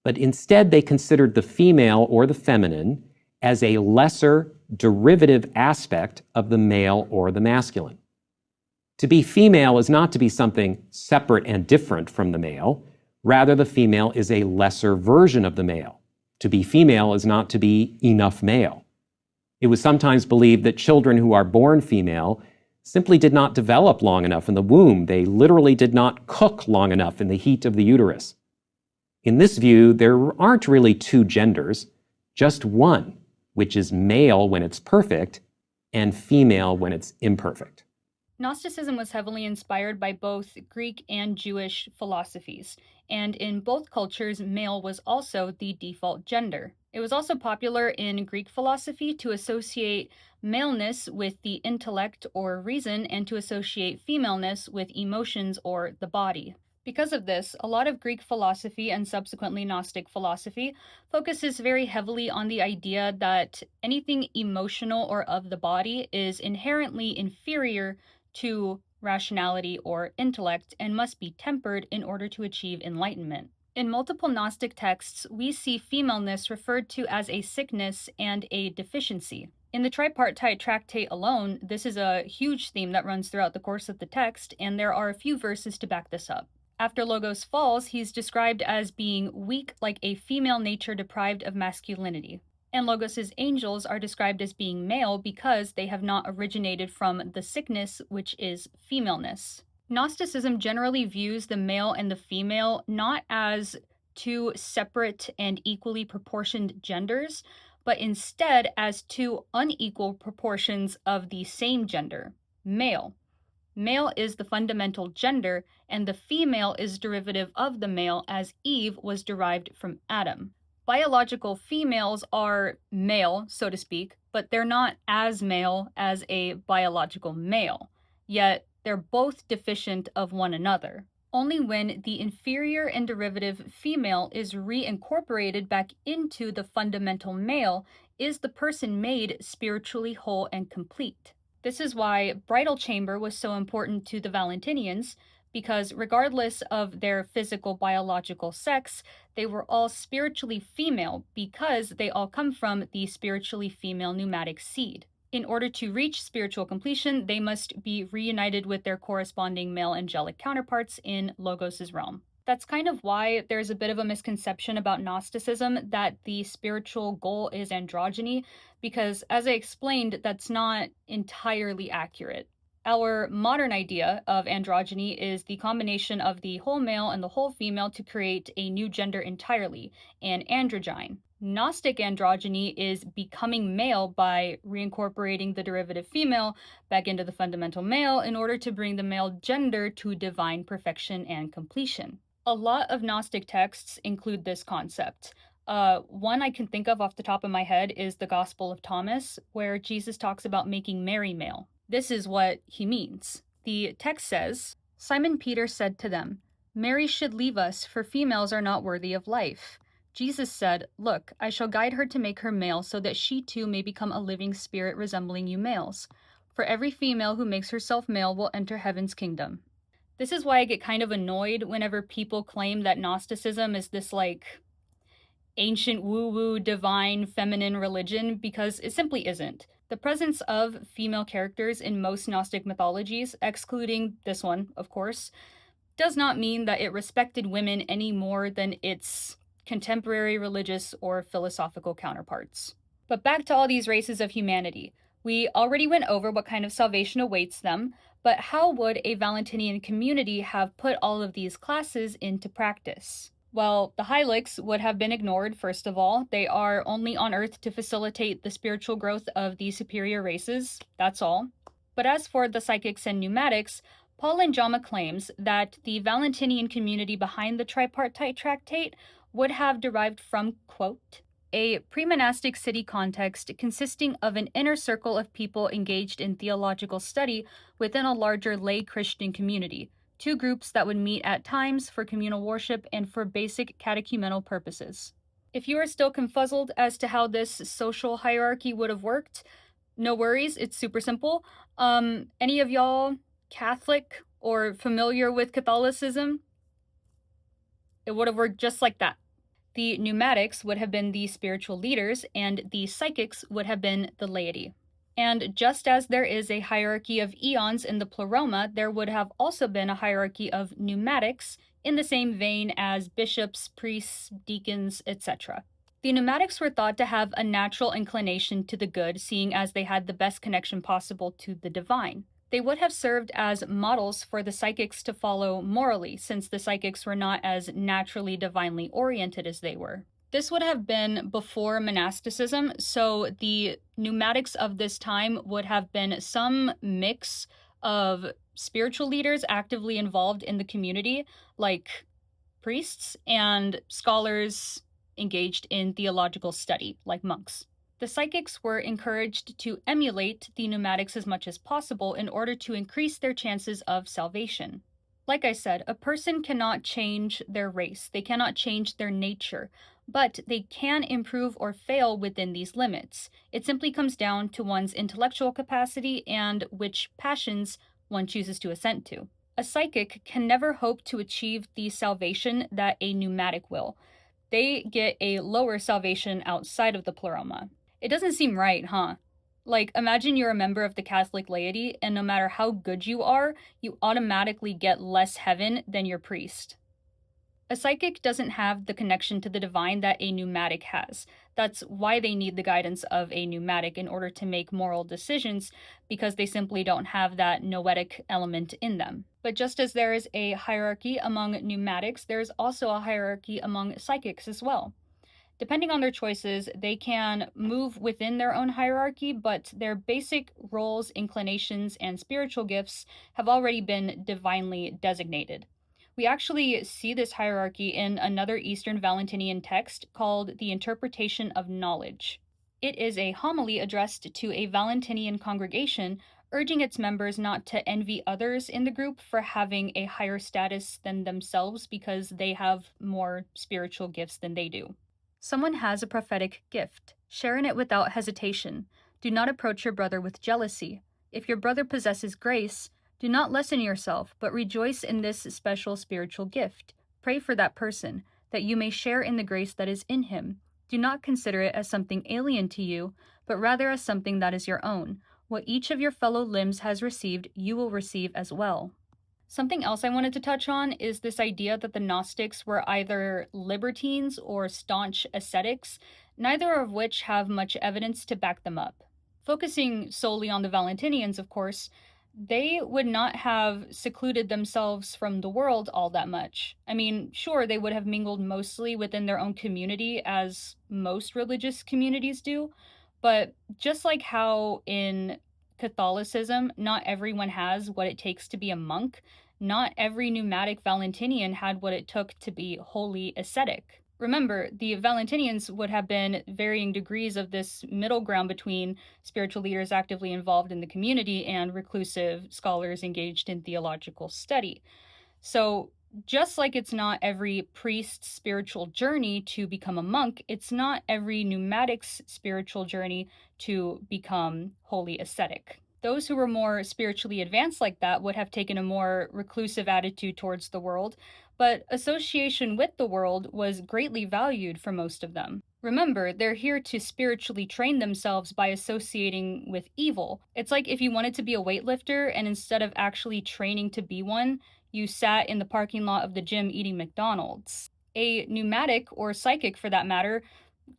but instead they considered the female or the feminine as a lesser derivative aspect of the male or the masculine. To be female is not to be something separate and different from the male. Rather, the female is a lesser version of the male. To be female is not to be enough male. It was sometimes believed that children who are born female simply did not develop long enough in the womb. They literally did not cook long enough in the heat of the uterus. In this view, there aren't really two genders, just one, which is male when it's perfect and female when it's imperfect. Gnosticism was heavily inspired by both Greek and Jewish philosophies, and in both cultures, male was also the default gender. It was also popular in Greek philosophy to associate maleness with the intellect or reason and to associate femaleness with emotions or the body. Because of this, a lot of Greek philosophy and subsequently Gnostic philosophy focuses very heavily on the idea that anything emotional or of the body is inherently inferior to rationality or intellect and must be tempered in order to achieve enlightenment. In multiple Gnostic texts, we see femaleness referred to as a sickness and a deficiency. In the tripartite tractate alone, this is a huge theme that runs throughout the course of the text, and there are a few verses to back this up. After Logos falls, he's described as being weak like a female nature deprived of masculinity. And Logos's angels are described as being male because they have not originated from the sickness, which is femaleness. Gnosticism generally views the male and the female not as two separate and equally proportioned genders, but instead as two unequal proportions of the same gender, male. Male is the fundamental gender, and the female is derivative of the male, as Eve was derived from Adam. Biological females are male, so to speak, but they're not as male as a biological male. Yet they're both deficient of one another. Only when the inferior and derivative female is reincorporated back into the fundamental male is the person made spiritually whole and complete. This is why bridal chamber was so important to the Valentinians, because regardless of their physical biological sex, they were all spiritually female because they all come from the spiritually female pneumatic seed. In order to reach spiritual completion, they must be reunited with their corresponding male angelic counterparts in Logos' realm. That's kind of why there's a bit of a misconception about Gnosticism that the spiritual goal is androgyny, because as I explained, that's not entirely accurate. Our modern idea of androgyny is the combination of the whole male and the whole female to create a new gender entirely, an androgyne. Gnostic androgyny is becoming male by reincorporating the derivative female back into the fundamental male in order to bring the male gender to divine perfection and completion. A lot of Gnostic texts include this concept. One I can think of off the top of my head is the Gospel of Thomas, where Jesus talks about making Mary male. This is what he means. The text says, Simon Peter said to them, Mary should leave us, for females are not worthy of life. Jesus said, Look, I shall guide her to make her male so that she too may become a living spirit resembling you males. For every female who makes herself male will enter heaven's kingdom. This is why I get kind of annoyed whenever people claim that Gnosticism is this ancient woo-woo divine feminine religion, because it simply isn't. The presence of female characters in most Gnostic mythologies, excluding this one, of course, does not mean that it respected women any more than its contemporary religious or philosophical counterparts. But back to all these races of humanity. We already went over what kind of salvation awaits them, but how would a Valentinian community have put all of these classes into practice? Well, the Hylics would have been ignored, first of all. They are only on Earth to facilitate the spiritual growth of the superior races, that's all. But as for the psychics and pneumatics, Paul and Jama claims that the Valentinian community behind the tripartite tractate would have derived from, quote, a pre-monastic city context consisting of an inner circle of people engaged in theological study within a larger lay Christian community, two groups that would meet at times for communal worship and for basic catechumenal purposes. If you are still confuzzled as to how this social hierarchy would have worked, no worries, it's super simple. Any of y'all Catholic or familiar with Catholicism? It would have worked just like that. The pneumatics would have been the spiritual leaders, and the psychics would have been the laity. And just as there is a hierarchy of eons in the pleroma, there would have also been a hierarchy of pneumatics in the same vein as bishops, priests, deacons, etc. The pneumatics were thought to have a natural inclination to the good, seeing as they had the best connection possible to the divine. They would have served as models for the psychics to follow morally, since the psychics were not as naturally divinely oriented as they were. This would have been before monasticism, so the pneumatics of this time would have been some mix of spiritual leaders actively involved in the community, like priests, and scholars engaged in theological study, like monks. The psychics were encouraged to emulate the pneumatics as much as possible in order to increase their chances of salvation. Like I said, a person cannot change their race, they cannot change their nature, but they can improve or fail within these limits. It simply comes down to one's intellectual capacity and which passions one chooses to assent to. A psychic can never hope to achieve the salvation that a pneumatic will. They get a lower salvation outside of the pleroma. It doesn't seem right, huh? Imagine you're a member of the Catholic laity, and no matter how good you are, you automatically get less heaven than your priest. A psychic doesn't have the connection to the divine that a pneumatic has. That's why they need the guidance of a pneumatic in order to make moral decisions, because they simply don't have that noetic element in them. But just as there is a hierarchy among pneumatics, there is also a hierarchy among psychics as well. Depending on their choices, they can move within their own hierarchy, but their basic roles, inclinations, and spiritual gifts have already been divinely designated. We actually see this hierarchy in another Eastern Valentinian text called The Interpretation of Knowledge. It is a homily addressed to a Valentinian congregation, urging its members not to envy others in the group for having a higher status than themselves because they have more spiritual gifts than they do. Someone has a prophetic gift. Share in it without hesitation. Do not approach your brother with jealousy. If your brother possesses grace, do not lessen yourself, but rejoice in this special spiritual gift. Pray for that person, that you may share in the grace that is in him. Do not consider it as something alien to you, but rather as something that is your own. What each of your fellow limbs has received, you will receive as well. Something else I wanted to touch on is this idea that the Gnostics were either libertines or staunch ascetics, neither of which have much evidence to back them up. Focusing solely on the Valentinians, of course, they would not have secluded themselves from the world all that much. I mean, sure, they would have mingled mostly within their own community, as most religious communities do, but just like how in Catholicism, not everyone has what it takes to be a monk, not every pneumatic Valentinian had what it took to be wholly ascetic. Remember, the Valentinians would have been varying degrees of this middle ground between spiritual leaders actively involved in the community and reclusive scholars engaged in theological study. So, just like it's not every priest's spiritual journey to become a monk, it's not every pneumatic's spiritual journey to become wholly ascetic. Those who were more spiritually advanced like that would have taken a more reclusive attitude towards the world, but association with the world was greatly valued for most of them. Remember, they're here to spiritually train themselves by associating with evil. It's like if you wanted to be a weightlifter and instead of actually training to be one, you sat in the parking lot of the gym eating McDonald's. A pneumatic, or psychic for that matter,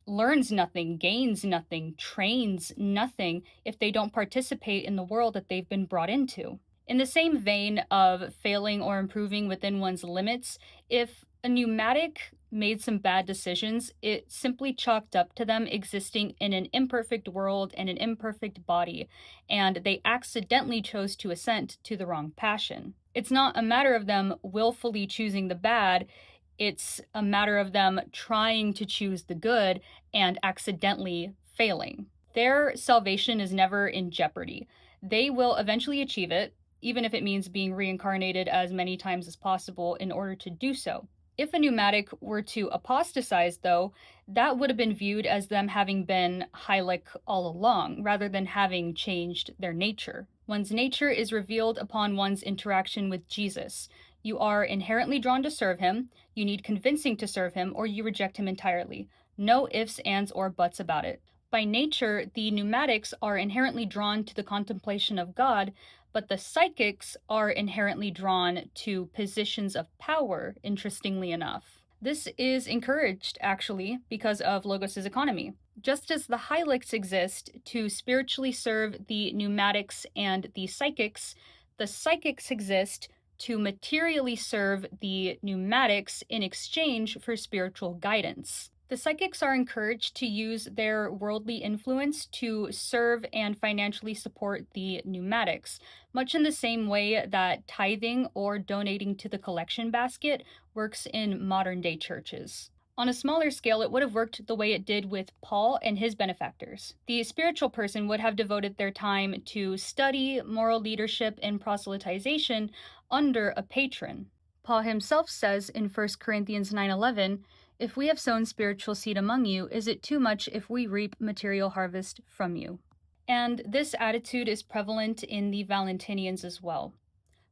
learns nothing, gains nothing, trains nothing if they don't participate in the world that they've been brought into. In the same vein of failing or improving within one's limits, if a pneumatic made some bad decisions, it simply chalked up to them existing in an imperfect world and an imperfect body, and they accidentally chose to assent to the wrong passion. It's not a matter of them willfully choosing the bad, it's a matter of them trying to choose the good and accidentally failing. Their salvation is never in jeopardy. They will eventually achieve it, even if it means being reincarnated as many times as possible in order to do so. If a pneumatic were to apostatize, though, that would have been viewed as them having been Hylic all along, rather than having changed their nature. One's nature is revealed upon one's interaction with Jesus. You are inherently drawn to serve him, you need convincing to serve him, or you reject him entirely. No ifs, ands, or buts about it. By nature, the pneumatics are inherently drawn to the contemplation of God, but the psychics are inherently drawn to positions of power, interestingly enough. This is encouraged, actually, because of Logos's economy. Just as the Hylics exist to spiritually serve the pneumatics and the psychics exist to materially serve the pneumatics in exchange for spiritual guidance. The psychics are encouraged to use their worldly influence to serve and financially support the pneumatics, much in the same way that tithing or donating to the collection basket works in modern day churches. On a smaller scale, it would have worked the way it did with Paul and his benefactors. The spiritual person would have devoted their time to study, moral leadership, and proselytization under a patron. Paul himself says in 1 Corinthians 9:11, "If we have sown spiritual seed among you, is it too much if we reap material harvest from you?" And this attitude is prevalent in the Valentinians as well.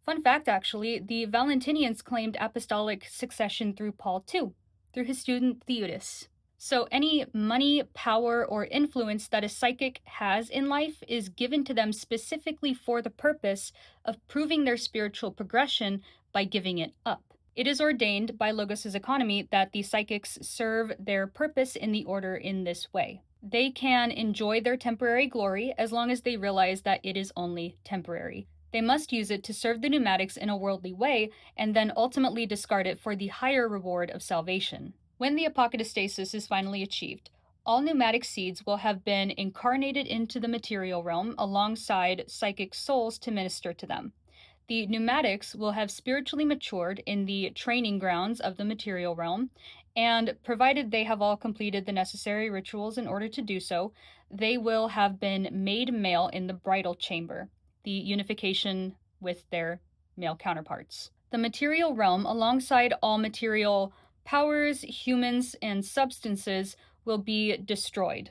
Fun fact, actually, the Valentinians claimed apostolic succession through Paul too, through his student Theudas. So any money, power, or influence that a psychic has in life is given to them specifically for the purpose of proving their spiritual progression by giving it up. It is ordained by Logos's economy that the psychics serve their purpose in the order in this way. They can enjoy their temporary glory as long as they realize that it is only temporary. They must use it to serve the pneumatics in a worldly way and then ultimately discard it for the higher reward of salvation. When the apokatastasis is finally achieved, all pneumatic seeds will have been incarnated into the material realm alongside psychic souls to minister to them. The pneumatics will have spiritually matured in the training grounds of the material realm, and provided they have all completed the necessary rituals in order to do so, they will have been made male in the bridal chamber, the unification with their male counterparts. The material realm, alongside all material powers, humans, and substances, will be destroyed,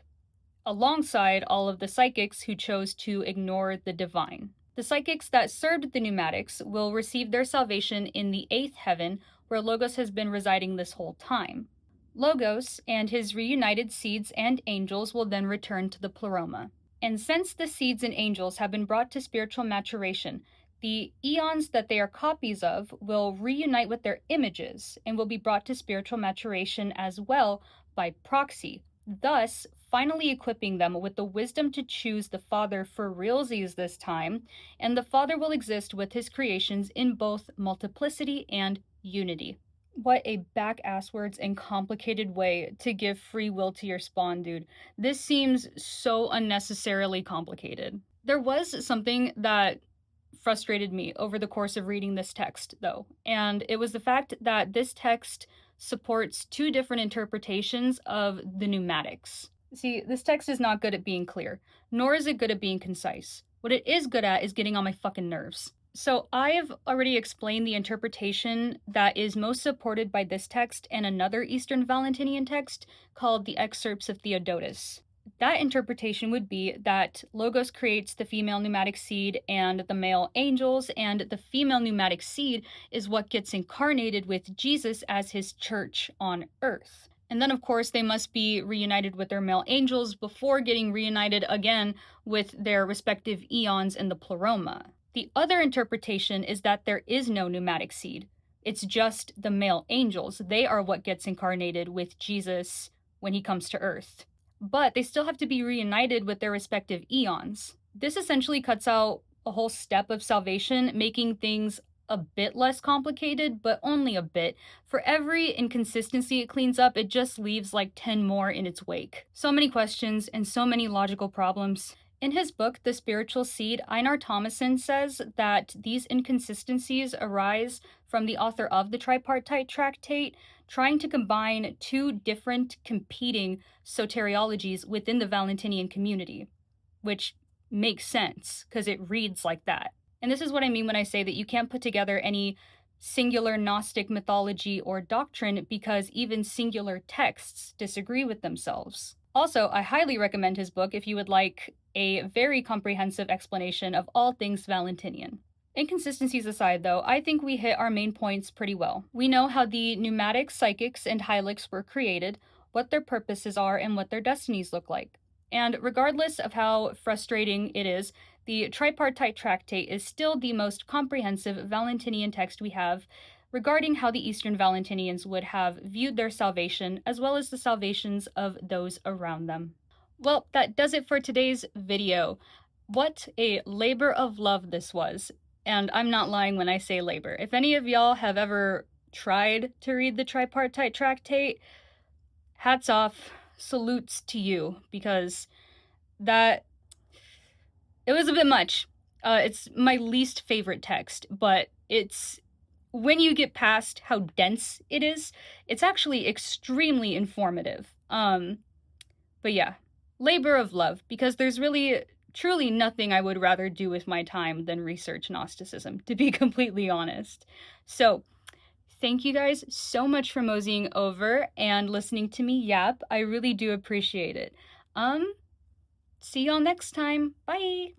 alongside all of the psychics who chose to ignore the divine. The psychics that served the pneumatics will receive their salvation in the eighth heaven, where Logos has been residing this whole time. Logos and his reunited seeds and angels will then return to the pleroma. And since the seeds and angels have been brought to spiritual maturation, the eons that they are copies of will reunite with their images and will be brought to spiritual maturation as well by proxy, thus finally equipping them with the wisdom to choose the Father for realsies this time, and the Father will exist with his creations in both multiplicity and unity. What a back-asswards and complicated way to give free will to your spawn, dude. This seems so unnecessarily complicated. There was something that frustrated me over the course of reading this text, though, and it was the fact that this text supports two different interpretations of the pneumatics. See, this text is not good at being clear, nor is it good at being concise. What it is good at is getting on my fucking nerves. So I've already explained the interpretation that is most supported by this text and another Eastern Valentinian text called the Excerpts of Theodotus. That interpretation would be that Logos creates the female pneumatic seed and the male angels, and the female pneumatic seed is what gets incarnated with Jesus as his church on earth. And then, of course, they must be reunited with their male angels before getting reunited again with their respective eons in the pleroma. The other interpretation is that there is no pneumatic seed. It's just the male angels. They are what gets incarnated with Jesus when he comes to earth. But they still have to be reunited with their respective eons. This essentially cuts out a whole step of salvation, making things a bit less complicated, but only a bit. For every inconsistency it cleans up, it just leaves like 10 more in its wake. So many questions and so many logical problems. In his book, The Spiritual Seed, Einar Thomason says that these inconsistencies arise from the author of the tripartite tractate trying to combine two different competing soteriologies within the Valentinian community, which makes sense because it reads like that. And this is what I mean when I say that you can't put together any singular Gnostic mythology or doctrine because even singular texts disagree with themselves. Also, I highly recommend his book if you would like a very comprehensive explanation of all things Valentinian. Inconsistencies aside, though, I think we hit our main points pretty well. We know how the pneumatic psychics and hylics were created, what their purposes are, and what their destinies look like. And regardless of how frustrating it is, the tripartite tractate is still the most comprehensive Valentinian text we have regarding how the Eastern Valentinians would have viewed their salvation, as well as the salvations of those around them. Well, that does it for today's video. What a labor of love this was. And I'm not lying when I say labor. If any of y'all have ever tried to read the tripartite tractate, hats off, salutes to you, because it was a bit much. It's my least favorite text, but when you get past how dense it is, it's actually extremely informative. But yeah, labor of love, because there's really truly nothing I would rather do with my time than research Gnosticism, to be completely honest. So, thank you guys so much for moseying over and listening to me yap. I really do appreciate it. See y'all next time. Bye!